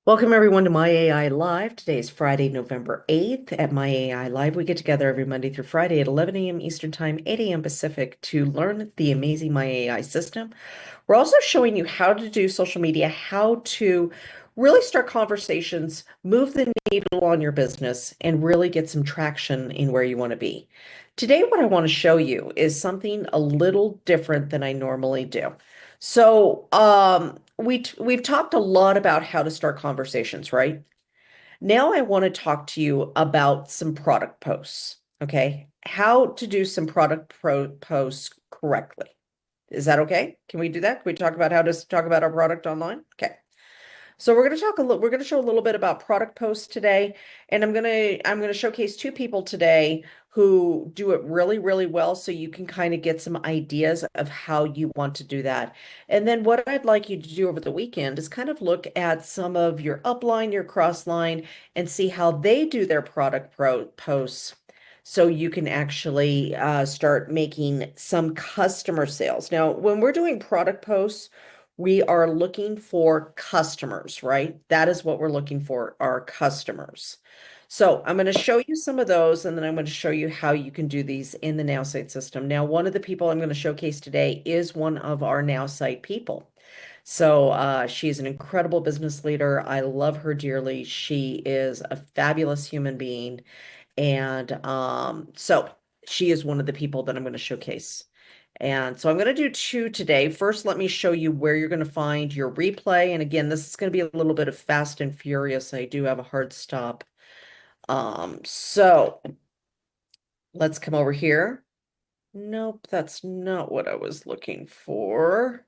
Welcome everyone to My AI Live. Today is Friday, November 8th. At My AI Live, we get together every Monday through Friday at 11 a.m. Eastern Time, 8 a.m. Pacific to learn the amazing My AI system. We're also showing you how to do social media, how to really start conversations, move the needle on your business, and really get some traction in where you want to be. Today, what I want to show you is something a little different than I normally do. We've talked a lot about how to start conversations, right? Now I want to talk to you about some product posts, okay? How to do some posts correctly. Is that okay? Can we do that? Can we talk about how to talk about our product online? Okay. So we're going to talk a little, we're going to show a little bit about product posts today, and I'm going to showcase two people today who do it really, really well so you can kind of get some ideas of how you want to do that. And then what I'd like you to do over the weekend is kind of look at some of your upline, your crossline, and see how they do their posts so you can actually start making some customer sales. Now, when we're doing product posts, we are looking for customers, right? That is what we're looking for, our customers. So I'm going to show you some of those, and then I'm going to show you how you can do these in the Nowsite system. Now, one of the people I'm going to showcase today is one of our Nowsite people. So she's an incredible business leader. I love her dearly. She is a fabulous human being. And so she is one of the people that I'm going to showcase. And so I'm going to do two today. First, let me show you where you're going to find your replay. And again, this is going to be a little bit of fast and furious. I do have a hard stop. So let's come over here. Nope, that's not what I was looking for.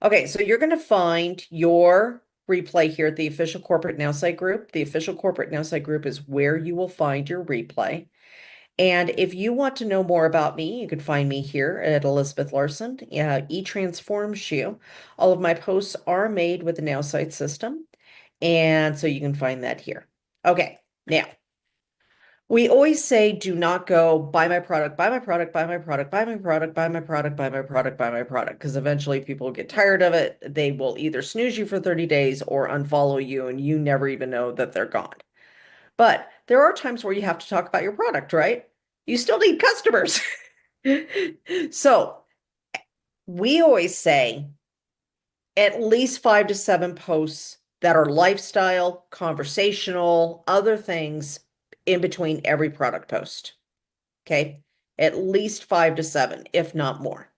Okay, so you're going to find your replay here at the official corporate Nowsite group. The official corporate Nowsite group is where you will find your replay. And if you want to know more about me, you can find me here at Elizabeth Larson. E-Transforms You. All of my posts are made with the Nowsite system. And so you can find that here. Okay, now we always say do not go buy my product, buy my product, buy my product, buy my product, buy my product, buy my product, buy my product, because eventually people get tired of it. They will either snooze you for 30 days or unfollow you, and you never even know that they're gone. But there are times where you have to talk about your product, right? You still need customers. So we always say at least 5 to 7 posts that are lifestyle, conversational, other things in between every product post. Okay. At least 5 to 7, if not more.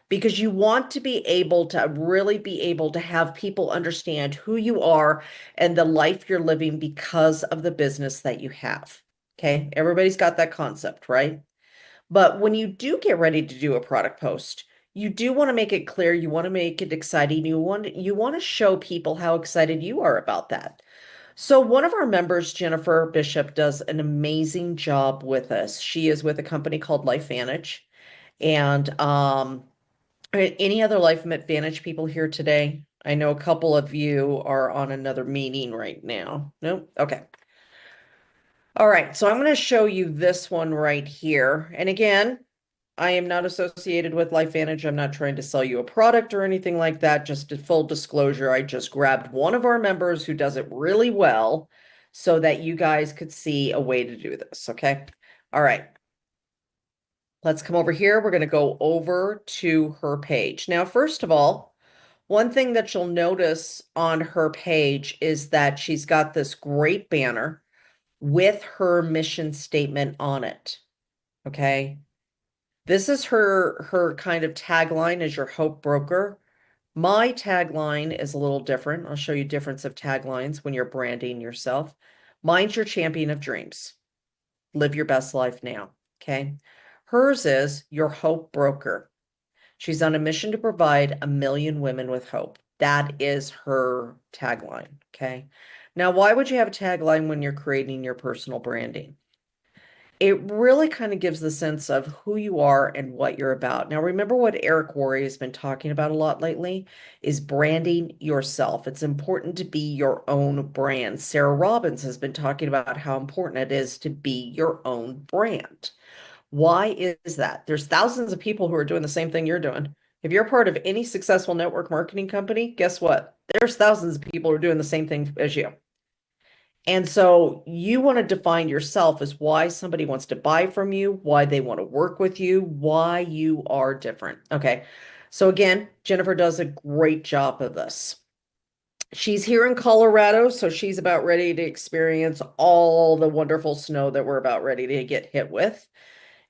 Because you want to be able to really be able to have people understand who you are and the life you're living because of the business that you have. Okay. Everybody's got that concept, right? But when you do get ready to do a product post, you do want to make it clear, you want to make it exciting, you want to show people how excited you are about that. So one of our members, Jennifer Bishop, does an amazing job with us. She is with a company called LifeVantage. And any other LifeVantage people here today? I know a couple of you are on another meeting right now. Nope. Okay. All right, so I'm going to show you this one right here. And again, I am not associated with LifeVantage. I'm not trying to sell you a product or anything like that. Just a full disclosure, I just grabbed one of our members who does it really well so that you guys could see a way to do this, okay? All right. Let's come over here. We're going to go over to her page. Now, first of all, one thing that you'll notice on her page is that she's got this great banner with her mission statement on it, okay? This is her kind of tagline as your hope broker. My tagline is a little different. I'll show you difference of taglines when you're branding yourself. Mine's your champion of dreams. Live your best life now. Okay. Hers is your hope broker. She's on a mission to provide 1 million women with hope. That is her tagline. Okay. Now, why would you have a tagline when you're creating your personal branding? It really kind of gives the sense of who you are and what you're about. Now, remember what Cory has been talking about a lot lately is branding yourself. It's important to be your own brand. Sarah Robbins has been talking about how important it is to be your own brand. Why is that? There's thousands of people who are doing the same thing you're doing. If you're part of any successful network marketing company, guess what? There's thousands of people who are doing the same thing as you. And so you want to define yourself as why somebody wants to buy from you, why they want to work with you, why you are different. Okay. So again, Jennifer does a great job of this. She's here in Colorado, so she's about ready to experience all the wonderful snow that we're about ready to get hit with.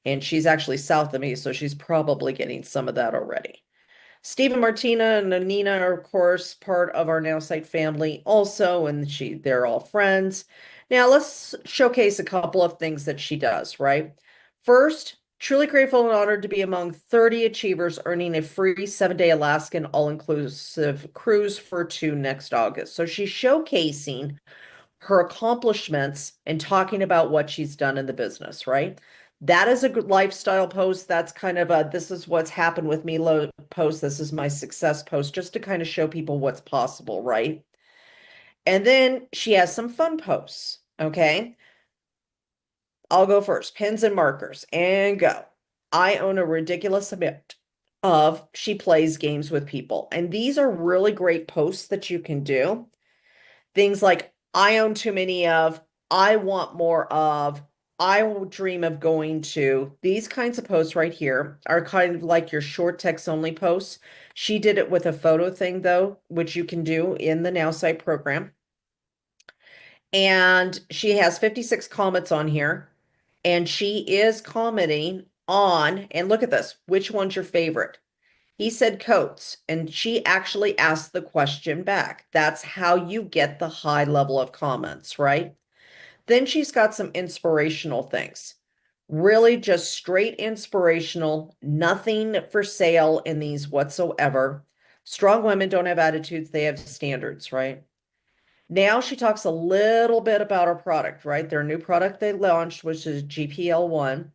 And she's actually south of me, so she's probably getting some of that already. Steve and Martina and Nina are, of course, part of our Nowsite family also, and they're all friends. Now, let's showcase a couple of things that she does, right? First, truly grateful and honored to be among 30 achievers earning a free 7-day Alaskan all-inclusive cruise for two next August. So she's showcasing her accomplishments and talking about what she's done in the business, right? That is a good lifestyle post. That's kind of a this is what's happened with me post. This is my success post, just to kind of show people what's possible, right? And then she has some fun posts. Okay. I'll go first. Pens and markers and go. I own a ridiculous amount of she plays games with people. And these are really great posts that you can do. Things like I own too many of, I want more of, I will dream of going to. These kinds of posts right here are kind of like your short text only posts. She did it with a photo thing though, which you can do in the Nowsite program. And she has 56 comments on here. And she is commenting on, and look at this, which one's your favorite? He said coats, and she actually asked the question back. That's how you get the high level of comments, right? Then she's got some inspirational things. Really just straight inspirational, nothing for sale in these whatsoever. Strong women don't have attitudes, they have standards, right? Now she talks a little bit about her product, right? Their new product they launched, which is GPL1.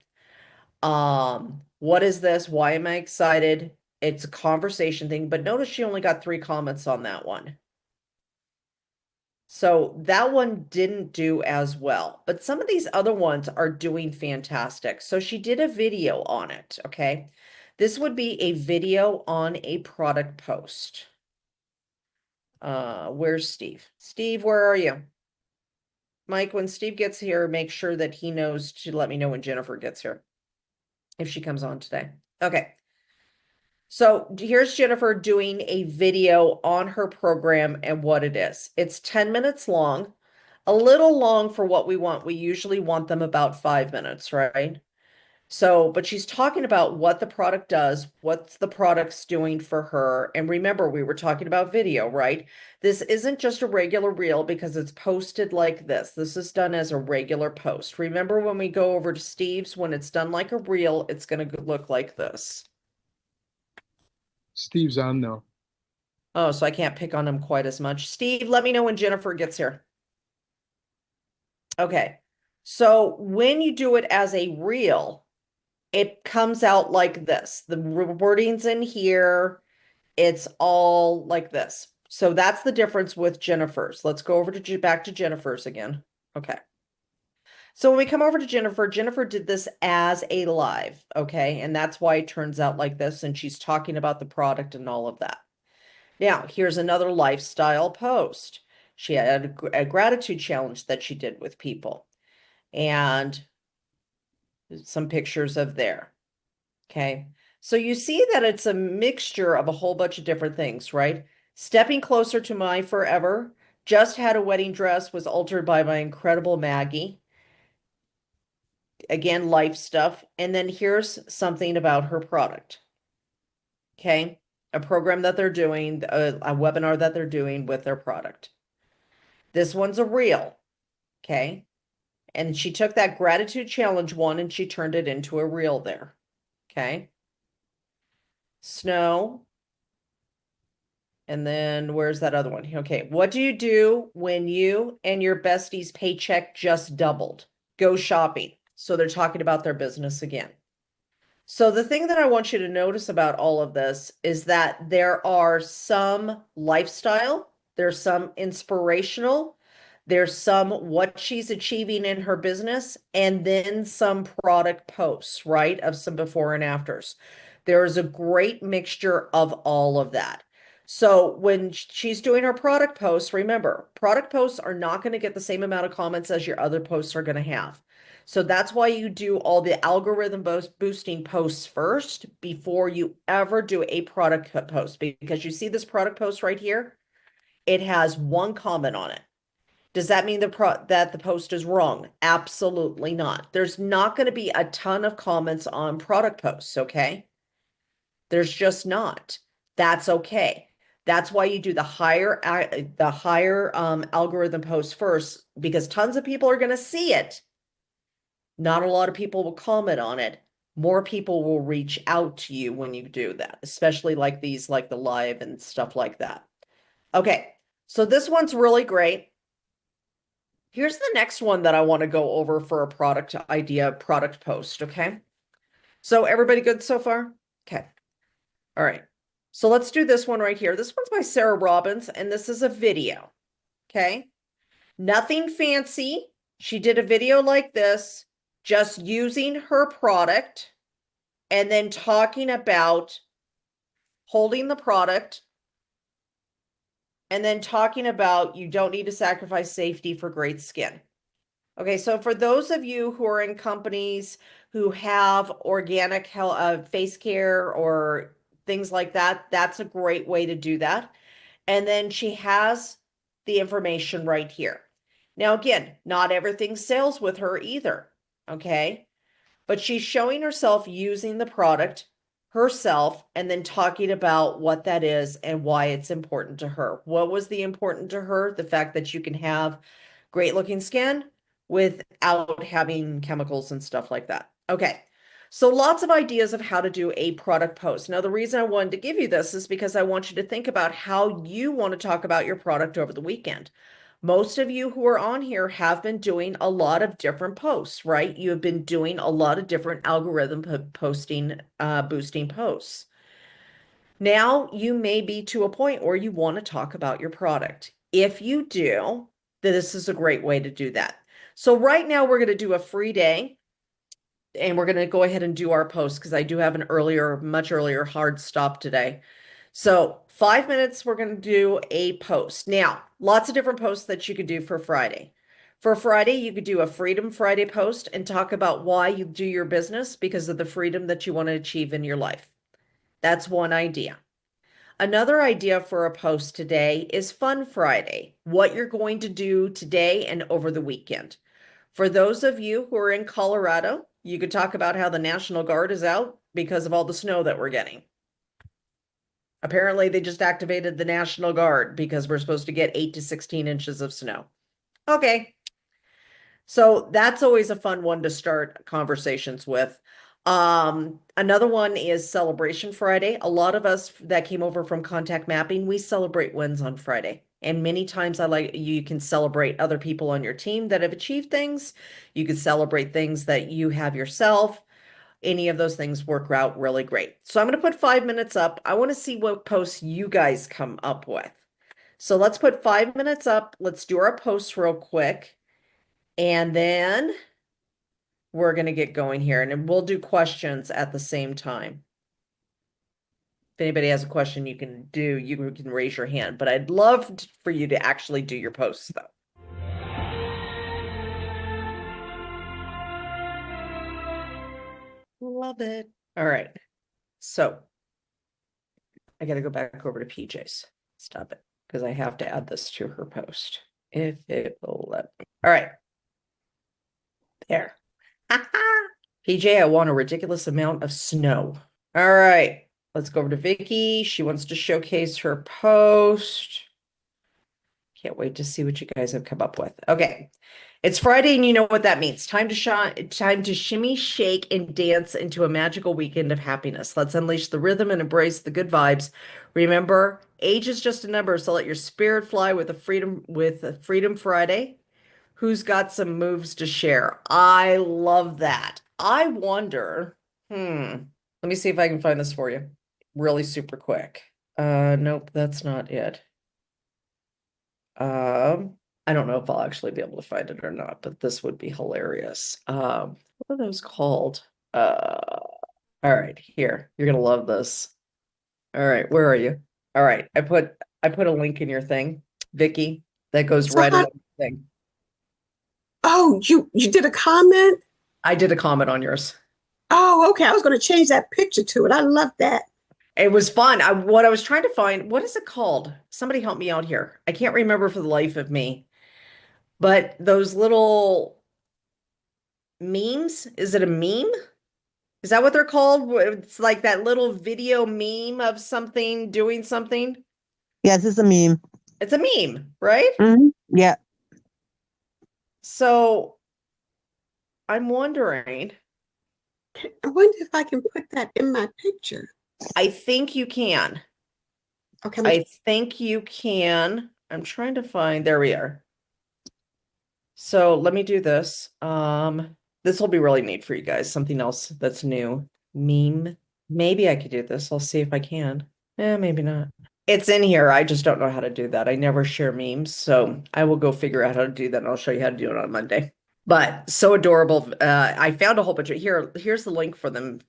What is this? Why am I excited? It's a conversation thing, but notice she only got 3 comments on that one. So that one didn't do as well, but some of these other ones are doing fantastic. So she did a video on it, okay? This would be a video on a product post. Where's Steve? Steve, where are you? Mike, when Steve gets here, make sure that he knows to let me know when Jennifer gets here, if she comes on today. Okay. So here's Jennifer doing a video on her program and what it is. It's 10 minutes long, a little long for what we want. We usually want them about 5 minutes, right? So, but she's talking about what the product does, what's the product's doing for her. And remember, we were talking about video, right? This isn't just a regular reel because it's posted like this. This is done as a regular post. Remember when we go over to Steve's, when it's done like a reel, it's going to look like this. Steve's on though. Oh, so I can't pick on him quite as much. Steve, let me know when Jennifer gets here. Okay. So when you do it as a reel, it comes out like this. The wording's in here. It's all like this. So that's the difference with Jennifer's. Let's go over to back to Jennifer's again. Okay. So when we come over to Jennifer, Jennifer did this as a live, okay? And that's why it turns out like this. And she's talking about the product and all of that. Now, here's another lifestyle post. She had a gratitude challenge that she did with people and some pictures of there. Okay. So you see that it's a mixture of a whole bunch of different things, right? Stepping closer to my forever, just had a wedding dress, was altered by my incredible Maggie. Again, life stuff. And then here's something about her product. Okay. A program that they're doing, a webinar that they're doing with their product. This one's a reel. Okay. And she took that gratitude challenge one and she turned it into a reel there. Okay. Snow. And then where's that other one? Okay. What do you do when you and your bestie's paycheck just doubled? Go shopping. So they're talking about their business again. So the thing that I want you to notice about all of this is that there are some lifestyle, there's some inspirational, there's some what she's achieving in her business, and then some product posts, right? Of some before and afters. There is a great mixture of all of that. So when she's doing her product posts, remember, product posts are not going to get the same amount of comments as your other posts are going to have. So that's why you do all the algorithm boosting posts first before you ever do a product post. Because you see this product post right here, it has one comment on it. Does that mean that the post is wrong? Absolutely not. There's not going to be a ton of comments on product posts, okay? There's just not. That's okay. That's why you do the higher algorithm post first, because tons of people are going to see it. Not a lot of people will comment on it. More people will reach out to you when you do that, especially like these, like the live and stuff like that. Okay, so this one's really great. Here's the next one that I want to go over for a product idea, product post. Okay, so everybody good so far? Okay. All right. So let's do this one right here. This one's by Sarah Robbins, and this is a video. Okay. Nothing fancy. She did a video like this, just using her product and then talking about holding the product and then talking about you don't need to sacrifice safety for great skin. Okay, so for those of you who are in companies who have organic face care or things like that, that's a great way to do that. And then she has the information right here. Now, again, not everything sells with her either, okay? But she's showing herself using the product herself and then talking about what that is and why it's important to her. What was the important to her? The fact that you can have great looking skin without having chemicals and stuff like that. Okay. So lots of ideas of how to do a product post. Now, the reason I wanted to give you this is because I want you to think about how you want to talk about your product over the weekend. Most of you who are on here have been doing a lot of different posts, right? You have been doing a lot of different algorithm posting, boosting posts. Now you may be to a point where you want to talk about your product. If you do, this is a great way to do that. So right now we're going to do a free day and we're going to go ahead and do our post because I do have an much earlier hard stop today. So 5 minutes, we're going to do a post. Now, lots of different posts that you could do for Friday. For Friday, you could do a Freedom Friday post and talk about why you do your business because of the freedom that you want to achieve in your life. That's one idea. Another idea for a post today is Fun Friday, what you're going to do today and over the weekend. For those of you who are in Colorado, you could talk about how the National Guard is out because of all the snow that we're getting. Apparently, they just activated the National Guard because we're supposed to get 8 to 16 inches of snow. Okay. So that's always a fun one to start conversations with. Another one is Celebration Friday. A lot of us that came over from contact mapping, we celebrate wins on Friday. And many times you can celebrate other people on your team that have achieved things. You can celebrate things that you have yourself. Any of those things work out really great. So I'm going to put 5 minutes up. I want to see what posts you guys come up with. So let's put 5 minutes up. Let's do our posts real quick. And then we're going to get going here and we'll do questions at the same time. If anybody has a question you can raise your hand, but I'd love for you to actually do your posts though. Love it. All right. So I got to go back over to PJ's. Stop it. Because I have to add this to her post. If it will let me. All right. There. PJ, I want a ridiculous amount of snow. All right. Let's go over to Vicky. She wants to showcase her post. Can't wait to see what you guys have come up with. Okay. It's Friday and you know what that means. Time to shimmy, shake, and dance into a magical weekend of happiness. Let's unleash the rhythm and embrace the good vibes. Remember, age is just a number, so let your spirit fly with a Freedom Friday. Who's got some moves to share? I love that. I wonder, let me see if I can find this for you really super quick. Nope, that's not it. I don't know if I'll actually be able to find it or not, but this would be hilarious. What are those called? All right, here. You're gonna love this. All right, where are you? All right. I put a link in your thing, Vicky, that goes So right how, along the thing. oh, you did a comment? I did a comment on yours. Oh, okay. I was going to change that picture to it. I love that. It was fun. What I was trying to find, what is it called? Somebody help me out here. I can't remember for the life of me. But those little memes, is it a meme? Is that what they're called? It's like that little video meme of something doing something. Yes, it's a meme. It's a meme, right? Yeah. So I'm wondering, I wonder if I can put that in my picture. I think you can. Okay, I think you can. I'm trying to find, there we are. So let me do this. This will be really neat for you guys. Something else that's new. Meme. Maybe I could do this. I'll see if I can. Maybe not. It's in here. I just don't know how to do that. I never share memes, so I will go figure out how to do that and I'll show you how to do it on Monday. But so adorable. I found a whole bunch of here's the link for them.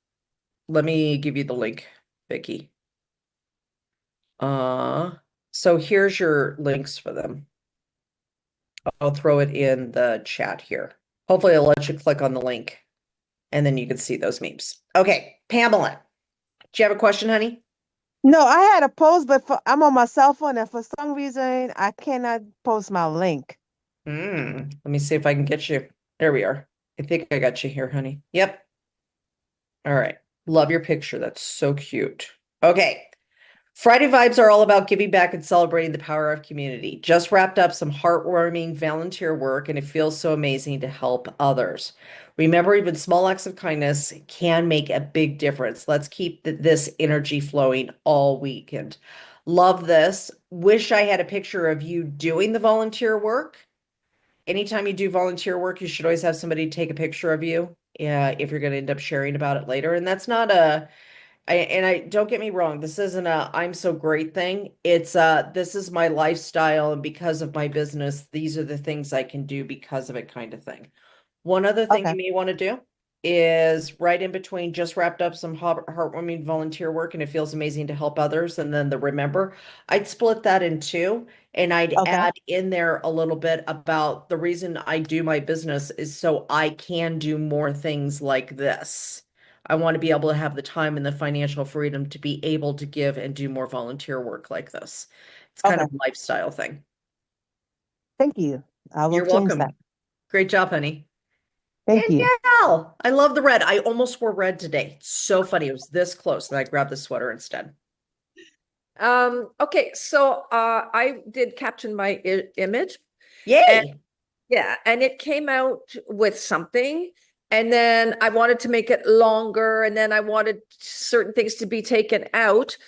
Let me give you the link, Vicky. Uh, so here's your links for them. I'll throw it in the chat here. Hopefully I'll let you click on the link and then you can see those memes. Okay, Pamela, do you have a question, honey? No, I had a post, but I'm on my cell phone, and for some reason, I cannot post my link. Let me see if I can get you. There we are. I think I got you here, honey. Yep. All right. Love your picture. That's so cute. Okay. Friday vibes are all about giving back and celebrating the power of community. Just wrapped up some heartwarming volunteer work, and it feels so amazing to help others. Remember, even small acts of kindness can make a big difference. Let's keep this energy flowing all weekend. Love this. Wish I had a picture of you doing the volunteer work. Anytime you do volunteer work, you should always have somebody take a picture of you. Yeah, if you're going to end up sharing about it later. And that's not a I don't get me wrong, this isn't a I'm so great thing. It's this is my lifestyle, and because of my business, these are the things I can do because of it kind of thing. One other thing Okay. you may want to do is right in between, just wrapped up some heartwarming volunteer work and it feels amazing to help others. And then the remember, I'd split that in two and I'd Okay. add in there a little bit about the reason I do my business is so I can do more things like this. I want to be able to have the time and the financial freedom to be able to give and do more volunteer work like this. It's kind Okay. of a lifestyle thing. Thank you. I will You're change that. welcome. Great job, honey. Thank you. Danielle, I love the red. I almost wore red today. It's so funny. It was this close, and I grabbed the sweater instead. Okay, so I did caption my image, and Yay! yeah, and it came out with something, and then I wanted to make it longer, and then I wanted certain things to be taken out,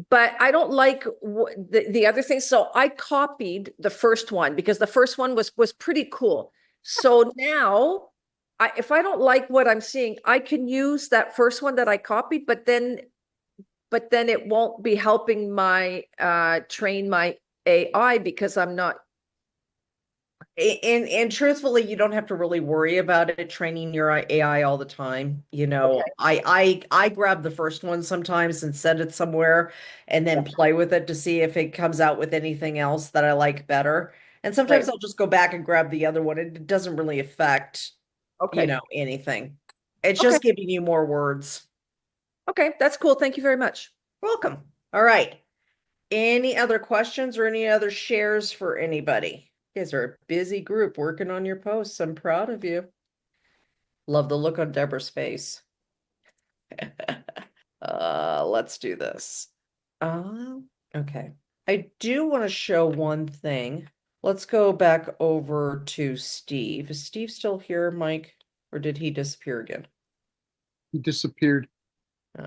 but I don't like the other things. So I copied the first one because the first one was pretty cool. So now, if I don't like what I'm seeing, I can use that first one that I copied, but then it won't be helping my train my AI because I'm not. And truthfully, you don't have to really worry about it training your AI all the time. You know, Okay. I grab the first one sometimes and set it somewhere and Yeah. then play with it to see if it comes out with anything else that I like better. And sometimes Right. I'll just go back and grab the other one. It doesn't really affect, Okay. anything. It's Okay. just giving you more words. Okay. That's cool. Thank you very much. Welcome. All right. Any other questions or any other shares for anybody? You guys are a busy group working on your posts. I'm proud of you. Love the look on Deborah's face. Let's do this. Okay. I do want to show one thing. Let's go back over to Steve. Is Steve still here, Mike? Or did he disappear again? He disappeared. Oh,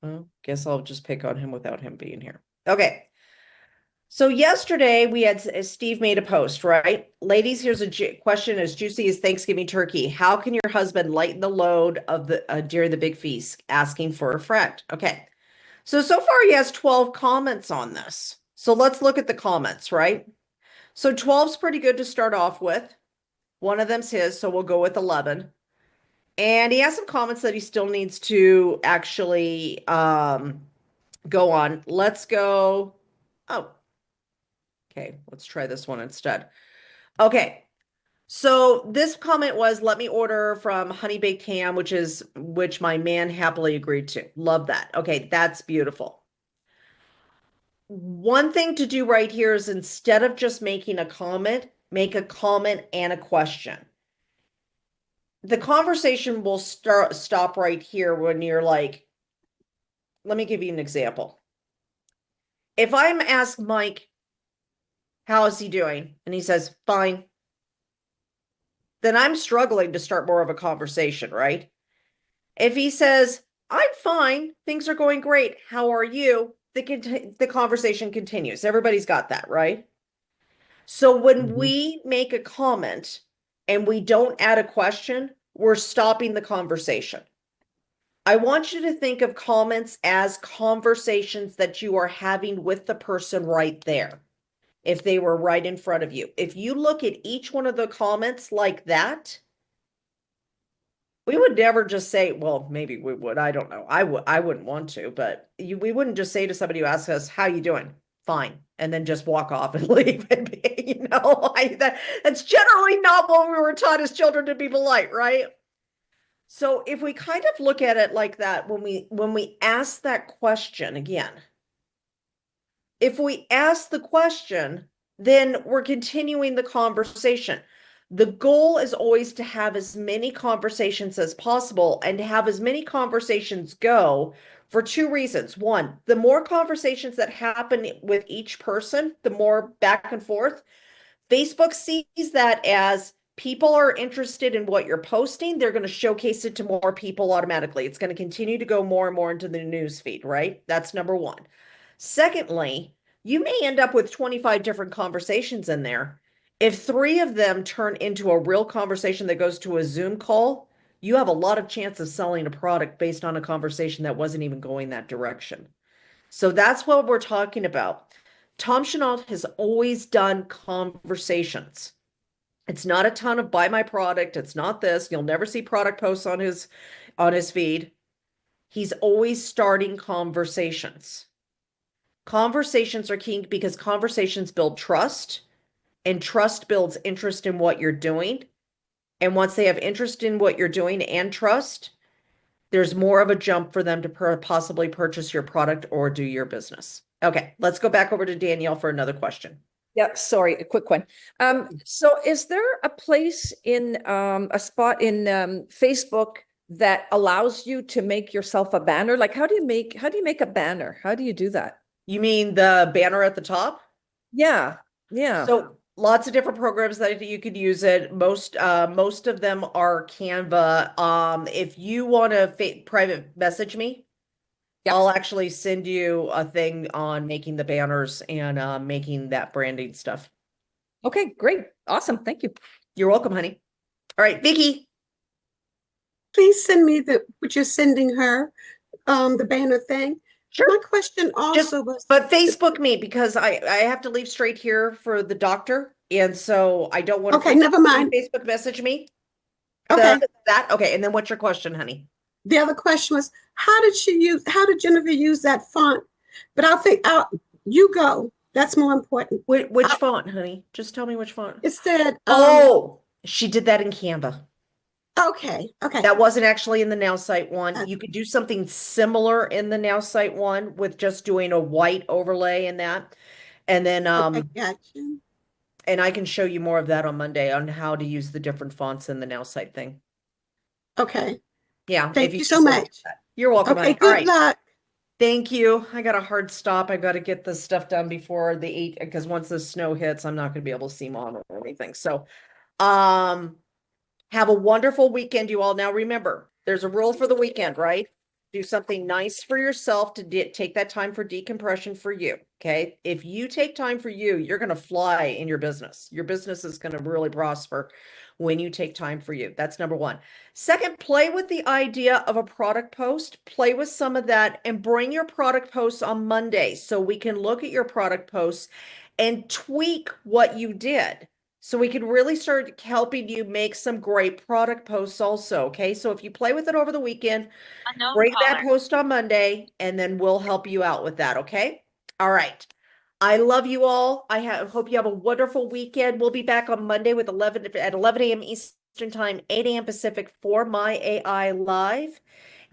well, guess I'll just pick on him without him being here. Okay. So yesterday we had Steve made a post, right? Ladies, here's a question as juicy as Thanksgiving turkey. How can your husband lighten the load of the during the big feast? Asking for a friend. Okay. So far he has 12 comments on this. So let's look at the comments, right? So 12's pretty good to start off with. One of them's his, so we'll go with 11. And he has some comments that he still needs to actually go on. Let's go. Oh, okay. Let's try this one instead. Okay. So this comment was, let me order from Honey Baked Ham, which my man happily agreed to. Love that. Okay, that's beautiful. One thing to do right here is instead of just making a comment, make a comment and a question. The conversation will stop right here when you're like, let me give you an example. If I'm asked Mike, how is he doing? And he says, fine. Then I'm struggling to start more of a conversation, right? If he says, I'm fine, things are going great, how are you? The conversation continues. Everybody's got that, right? So when Mhm. we make a comment and we don't add a question, we're stopping the conversation. I want you to think of comments as conversations that you are having with the person right there, if they were right in front of you. If you look at each one of the comments like that, we would never just say, well, maybe we would. I don't know. I wouldn't want to, but we wouldn't just say to somebody who asks us, how you doing? Fine. And then just walk off and leave. That's generally not what we were taught as children to be polite, right? So if we kind of look at it like that, when we ask that question again, if we ask the question, then we're continuing the conversation. The goal is always to have as many conversations as possible and to have as many conversations go for two reasons. One, the more conversations that happen with each person, the more back and forth. Facebook sees that as people are interested in what you're posting, they're going to showcase it to more people automatically. It's going to continue to go more and more into the news feed, right? That's number one. Secondly, you may end up with 25 different conversations in there. If three of them turn into a real conversation that goes to a Zoom call, you have a lot of chance of selling a product based on a conversation that wasn't even going that direction. So that's what we're talking about. Tom Chenault has always done conversations. It's not a ton of buy my product. It's not this. You'll never see product posts on his feed. He's always starting conversations. Conversations are key because conversations build trust, and trust builds interest in what you're doing. And once they have interest in what you're doing and trust, there's more of a jump for them to possibly purchase your product or do your business. Okay, let's go back over to Danielle for another question. Yeah, sorry, a quick one. So is there a place in a spot in Facebook that allows you to make yourself a banner? Like how do you make a banner? How do you do that? You mean the banner at the top? Yeah, yeah. So lots of different programs that you could use it. Most of them are Canva. If you want to private message me, Yep. I'll actually send you a thing on making the banners and making that branding stuff. Okay, great. Awesome. Thank you. You're welcome, honey. All right, Vicky. Please send me what you're sending her, the banner thing. Sure. My question Just, also was, but Facebook me because I have to leave straight here for the doctor, and so I don't want to okay, never mind. Facebook message me. Okay. Okay, and then what's your question, honey? The other question was, how did Jennifer use that font? But you go. That's more important. Which font, honey? Just tell me which font. It said, Oh, she did that in Canva. okay. That wasn't actually in the Nowsite one. You could do something similar in the Nowsite one with just doing a white overlay in that. And then Okay, gotcha. and I can show you more of that on Monday on how to use the different fonts in the Nowsite thing. Okay. Yeah, if Thank you you so just look at much. that. You're welcome, Okay, honey. All good right. luck. Thank you. I got a hard stop. I got to get this stuff done before the 8 because once the snow hits, I'm not going to be able to see mom or anything. So, have a wonderful weekend, you all. Now remember, there's a rule for the weekend, right? Do something nice for yourself to take that time for decompression for you. Okay. If you take time for you, you're going to fly in your business. Your business is going to really prosper when you take time for you. That's number one. Second, play with the idea of a product post, play with some of that and bring your product posts on Monday so we can look at your product posts and tweak what you did. so we can really start helping you make some great product posts also. Okay. So if you play with it over the weekend, bring that post on Monday and then we'll help you out with that. Okay. All right. I love you all. Hope you have a wonderful weekend. We'll be back on Monday with 11 a.m. Eastern time, 8 a.m. Pacific for My AI Live.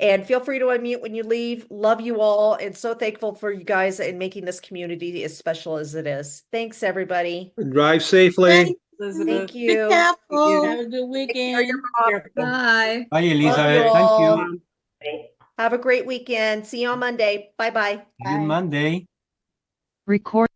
And feel free to unmute when you leave. Love you all and so thankful for you guys and making this community as special as it is. Thanks, everybody. Drive safely. Thank Be you. careful. Have a good Take care, your weekend. mom. Bye. Bye, Love you Elizabeth. Thank you. all. Have a great weekend. See you on Monday. Bye-bye. See you Monday. Record.